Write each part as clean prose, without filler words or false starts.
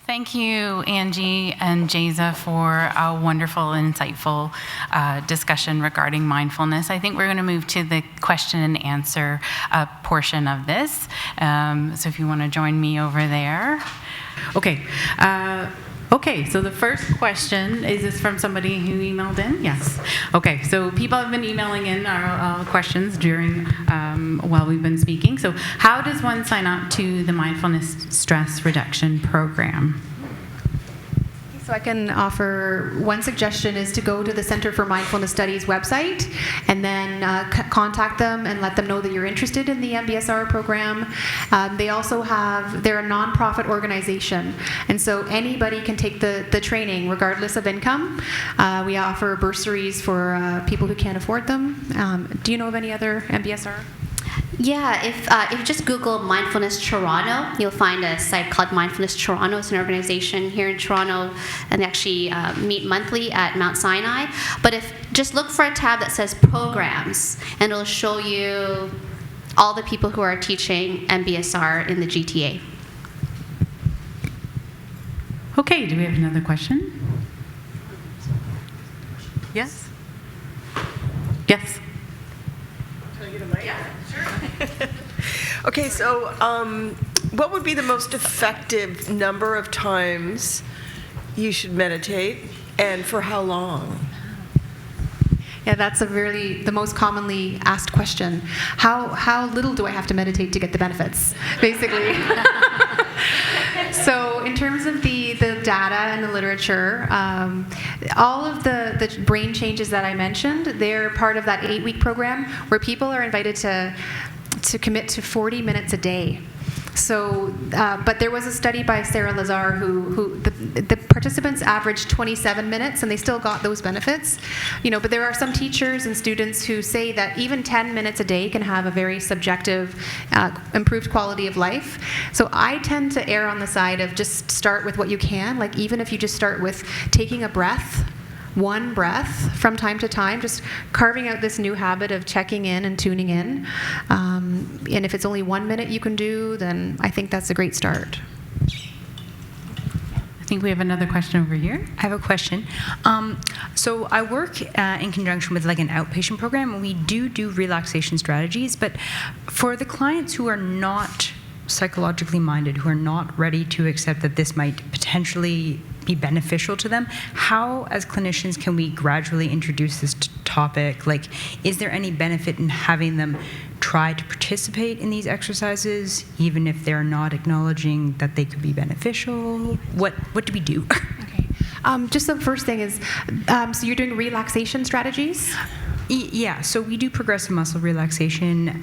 Thank you, Angie and Jeza, for a wonderful, insightful discussion regarding mindfulness. I think we're going to move to the question and answer portion of this. So if you want to join me over there. Okay, so the first question, is this from somebody who emailed in? Yes. Okay, so people have been emailing in our questions during, while we've been speaking. So how does one sign up to the Mindfulness Stress Reduction Program? So I can offer one suggestion is to go to the Center for Mindfulness Studies website and then contact them and let them know that you're interested in the MBSR program. They also they're a nonprofit organization, and so anybody can take the training regardless of income. We offer bursaries for people who can't afford them. Do you know of any other MBSR? Yeah, if you just Google Mindfulness Toronto, you'll find a site called Mindfulness Toronto. It's an organization here in Toronto, and they actually meet monthly at Mount Sinai. But just look for a tab that says Programs, and it'll show you all the people who are teaching MBSR in the GTA. Okay, do we have another question? Yes? Yes? Can I get a mic? Yeah. Okay, so what would be the most effective number of times you should meditate, and for how long? Yeah, that's the most commonly asked question. How little do I have to meditate to get the benefits, basically? So in terms of the data and the literature, all of the brain changes that I mentioned, they're part of that 8-week program where people are invited to commit to 40 minutes a day. So, but there was a study by Sarah Lazar who the participants averaged 27 minutes, and they still got those benefits. But there are some teachers and students who say that even 10 minutes a day can have a very subjective, improved quality of life. So I tend to err on the side of just start with what you can. Like even if you just start with taking a breath, one breath from time to time, just carving out this new habit of checking in and tuning in. And if it's only 1 minute you can do, then I think that's a great start. I think we have another question over here. I have a question. So I work in conjunction with like an outpatient program, and we do relaxation strategies, but for the clients who are not psychologically minded, who are not ready to accept that this might potentially be beneficial to them, how as clinicians can we gradually introduce this topic? Like, is there any benefit in having them try to participate in these exercises even if they're not acknowledging that they could be beneficial? What do we do? Okay. Just the first thing is, so you're doing relaxation strategies? Yeah, so we do progressive muscle relaxation,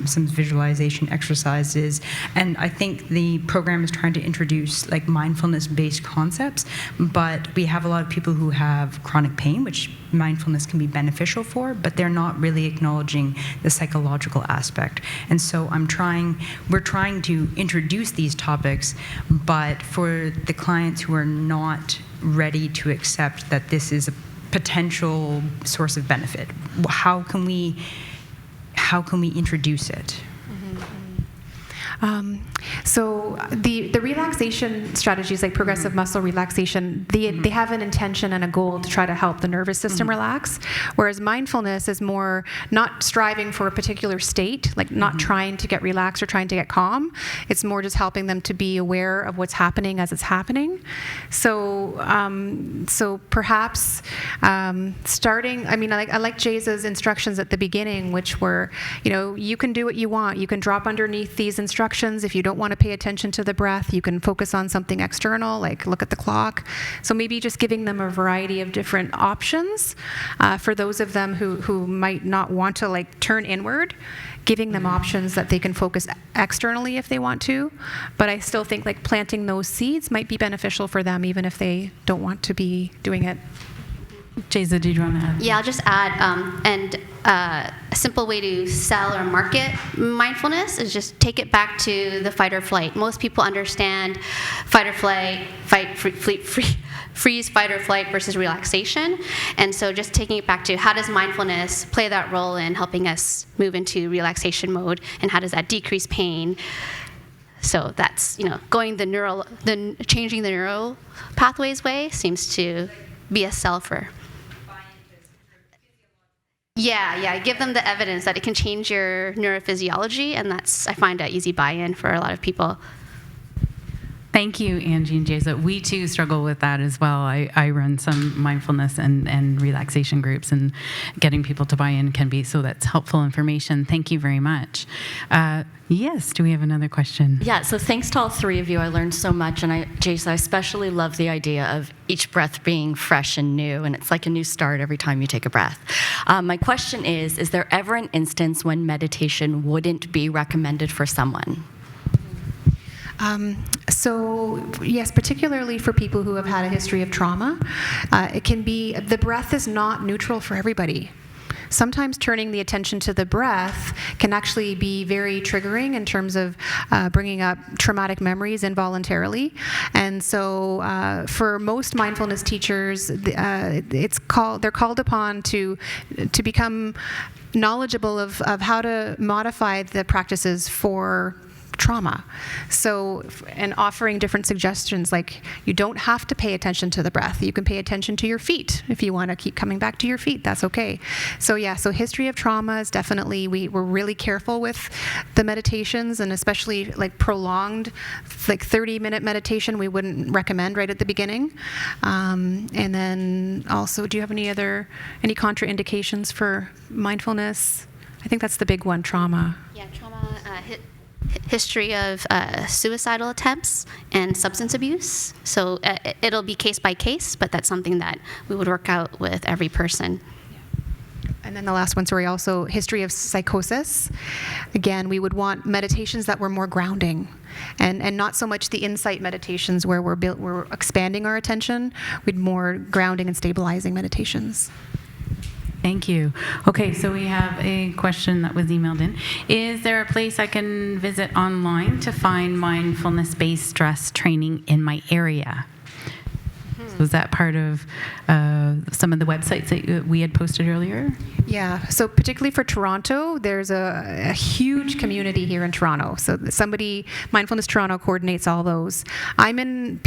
some visualization exercises, and I think the program is trying to introduce like mindfulness-based concepts, but we have a lot of people who have chronic pain, which mindfulness can be beneficial for, but they're not really acknowledging the psychological aspect. And so we're trying to introduce these topics, but for the clients who are not ready to accept that this is a potential source of benefit, how can we introduce it? So the relaxation strategies like progressive muscle relaxation, they have an intention and a goal to try to help the nervous system relax, whereas mindfulness is more not striving for a particular state, like not trying to get relaxed or trying to get calm. It's more just helping them to be aware of what's happening as it's happening. So perhaps starting, I like Jay's instructions at the beginning, which were, you can do what you want. You can drop underneath these instructions. If you don't want to pay attention to the breath, you can focus on something external, like look at the clock. So maybe just giving them a variety of different options for those of them who might not want to like turn inward, giving them options that they can focus externally if they want to. But I still think like planting those seeds might be beneficial for them even if they don't want to be doing it. Jayza, did you want to add? Yeah, I'll just add, a simple way to sell or market mindfulness is just take it back to the fight or flight. Most people understand fight or flight, freeze, fight or flight versus relaxation. And so just taking it back to how does mindfulness play that role in helping us move into relaxation mode, and how does that decrease pain? So that's, going changing the neural pathways way seems to be a sell for. Yeah, give them the evidence that it can change your neurophysiology, and I find an easy buy-in for a lot of people. Thank you, Angie and Jeza. We too struggle with that as well. I run some mindfulness and relaxation groups, and getting people to buy in can be, so that's helpful information. Thank you very much. Yes, do we have another question? Yeah, so thanks to all three of you. I learned so much, and Jasa, I especially love the idea of each breath being fresh and new, and it's like a new start every time you take a breath. My question is there ever an instance when meditation wouldn't be recommended for someone? So yes, particularly for people who have had a history of trauma, it can be, the breath is not neutral for everybody. Sometimes turning the attention to the breath can actually be very triggering in terms of bringing up traumatic memories involuntarily. And so for most mindfulness teachers, they're called upon to become knowledgeable of how to modify the practices for trauma. So, and offering different suggestions, like you don't have to pay attention to the breath. You can pay attention to your feet. If you want to keep coming back to your feet, that's okay. So yeah, so history of trauma is definitely, we're really careful with the meditations, and especially like prolonged, like 30-minute meditation, we wouldn't recommend right at the beginning. And then also, do you have any contraindications for mindfulness? I think that's the big one, trauma. Yeah, trauma, history of suicidal attempts and substance abuse. So it'll be case by case, but that's something that we would work out with every person. And then the last one, also history of psychosis. Again, we would want meditations that were more grounding, and not so much the insight meditations where we're expanding our attention. We'd more grounding and stabilizing meditations. Thank you. Okay, so we have a question that was emailed in. Is there a place I can visit online to find mindfulness-based stress training in my area? So is that part of some of the websites that we had posted earlier? Yeah, so particularly for Toronto, there's a huge community here in Toronto. So Mindfulness Toronto coordinates all those. I'm in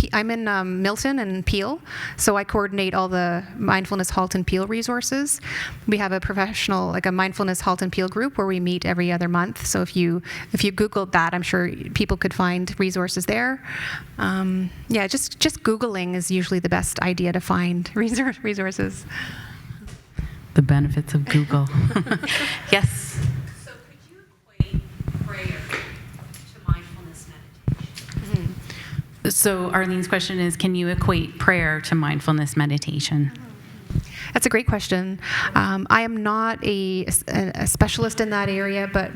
Milton and Peel, so I coordinate all the Mindfulness Halt and Peel resources. We have a professional, like a Mindfulness Halt and Peel group where we meet every other month. So if you Googled that, I'm sure people could find resources there. Just Googling is usually the best idea to find resources. The benefits of Google. Yes? So could you equate prayer to mindfulness meditation? So Arlene's question is, can you equate prayer to mindfulness meditation? That's a great question. I am not a specialist in that area, but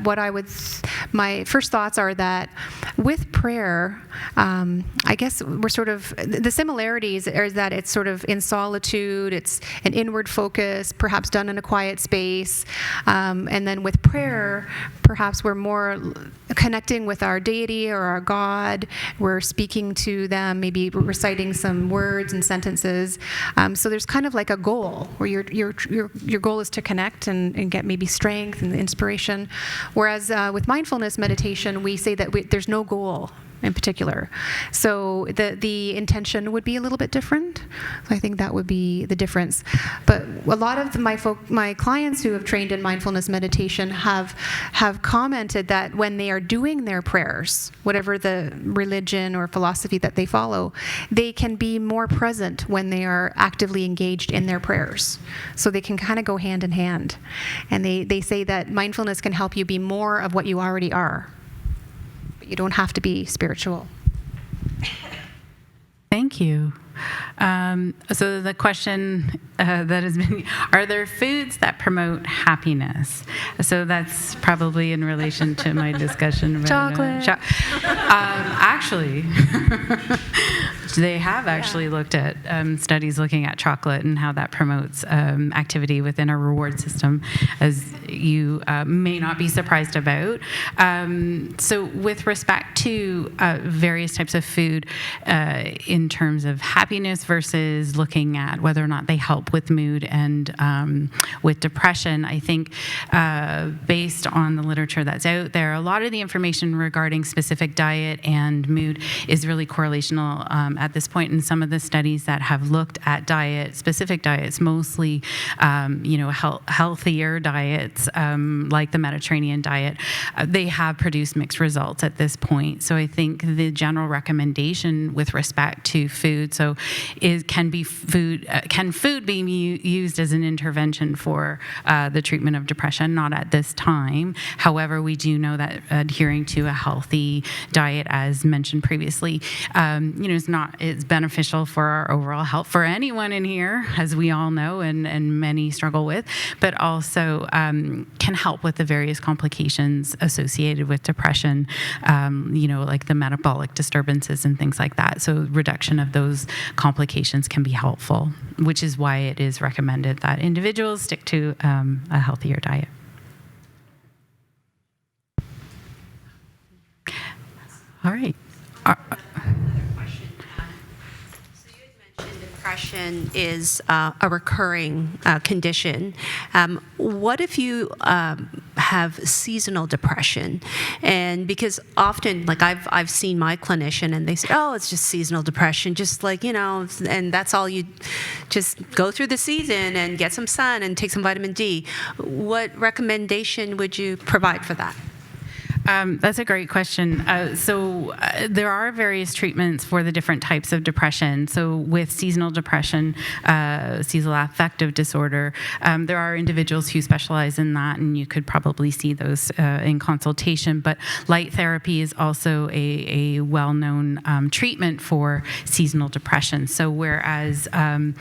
my first thoughts are that with prayer, I guess we're sort of, the similarities are that it's sort of in solitude, it's an inward focus, perhaps done in a quiet space. And then with prayer, perhaps we're more connecting with our deity or our God. We're speaking to them, maybe reciting some words and sentences. So there's kind of like a goal where your goal is to connect and get maybe strength and inspiration. Whereas with mindfulness meditation, we say that there's no goal in particular. So the intention would be a little bit different. So I think that would be the difference. But a lot of my clients who have trained in mindfulness meditation have commented that when they are doing their prayers, whatever the religion or philosophy that they follow, they can be more present when they are actively engaged in their prayers. So they can kind of go hand in hand. And they say that mindfulness can help you be more of what you already are. You don't have to be spiritual. Thank you. So the question that has been, are there foods that promote happiness? So that's probably in relation to my discussion about chocolate. Actually, They have actually looked at studies looking at chocolate and how that promotes activity within our reward system, as you may not be surprised about. So with respect to various types of food in terms of happiness versus looking at whether or not they help with mood and with depression, I think based on the literature that's out there, a lot of the information regarding specific diet and mood is really correlational at this point. In some of the studies that have looked at specific diets, mostly healthier diets like the Mediterranean diet, they have produced mixed results at this point. So I think the general recommendation with respect to food, can food be used as an intervention for the treatment of depression? Not at this time. However, we do know that adhering to a healthy diet, as mentioned previously, it's beneficial for our overall health for anyone in here, as we all know, and many struggle with, but also can help with the various complications associated with depression, like the metabolic disturbances and things like that. So reduction of those complications can be helpful, which is why it is recommended that individuals stick to a healthier diet. All right. Another question. So you had mentioned depression is a recurring condition. What if you have seasonal depression? And because often, like I've seen my clinician and they say, oh, it's just seasonal depression, just and that's all, you just go through the season and get some sun and take some vitamin D. What recommendation would you provide for that? That's a great question. There are various treatments for the different types of depression. So with seasonal depression, seasonal affective disorder, there are individuals who specialize in that, and you could probably see those in consultation. But light therapy is also a well-known treatment for seasonal depression. So whereas, a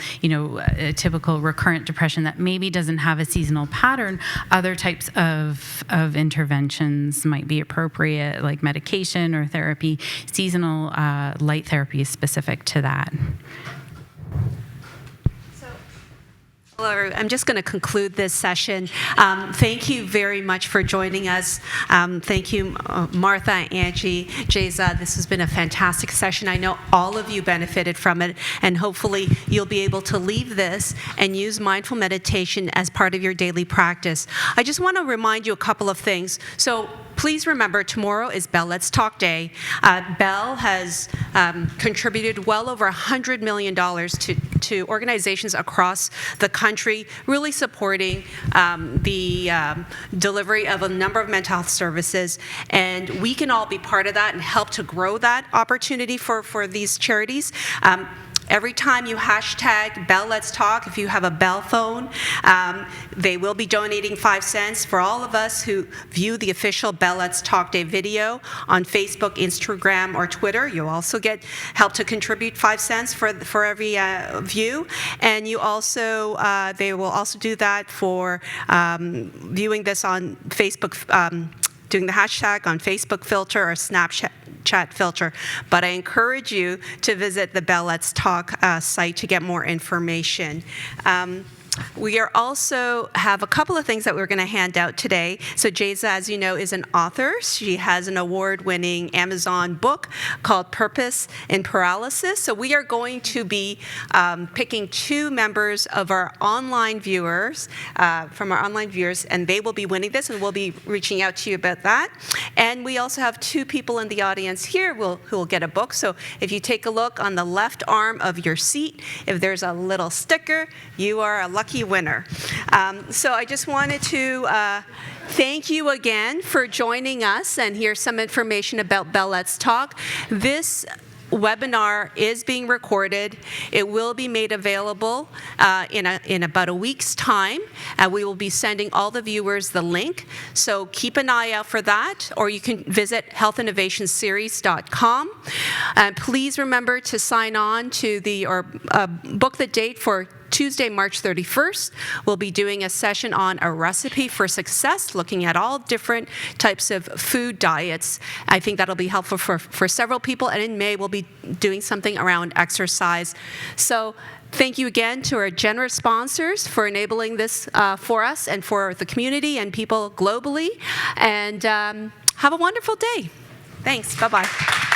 typical recurrent depression that maybe doesn't have a seasonal pattern, other types of interventions might be appropriate, like medication or therapy. Seasonal light therapy is specific to that. Hello, everyone. I'm just going to conclude this session. Thank you very much for joining us. Thank you, Martha, Angie, Jayza. This has been a fantastic session. I know all of you benefited from it, and hopefully you'll be able to leave this and use mindful meditation as part of your daily practice. I just want to remind you a couple of things. So please remember, tomorrow is Bell Let's Talk Day. Bell has contributed well over $100 million to organizations across the country, really supporting the delivery of a number of mental health services. And we can all be part of that and help to grow that opportunity for these charities. Every time you hashtag Bell Let's Talk, if you have a Bell phone, they will be donating 5 cents for all of us who view the official Bell Let's Talk Day video on Facebook, Instagram, or Twitter. You'll also get help to contribute 5 cents for every view. And you also, they will also do that for viewing this on Facebook, doing the hashtag on Facebook filter or Snapchat filter. But I encourage you to visit the Bell Let's Talk site to get more information. We are also have a couple of things that we're going to hand out today. So Jayza, as you know, is an author. She has an award-winning Amazon book called Purpose in Paralysis. So we are going to be picking 2 members of our online viewers, and they will be winning this, and we'll be reaching out to you about that. And we also have 2 people in the audience here who will get a book. So if you take a look on the left arm of your seat, if there's a little sticker, you are a lucky winner. So I just wanted to thank you again for joining us, and here's some information about Bell Let's Talk. This webinar is being recorded. It will be made available in about a week's time. We will be sending all the viewers the link, so keep an eye out for that, or you can visit healthinnovationseries.com. Please remember to sign on to book the date for Tuesday, March 31st, we'll be doing a session on a recipe for success, looking at all different types of food diets. I think that'll be helpful for several people. And in May, we'll be doing something around exercise. So thank you again to our generous sponsors for enabling this for us and for the community and people globally. And have a wonderful day. Thanks. Bye-bye.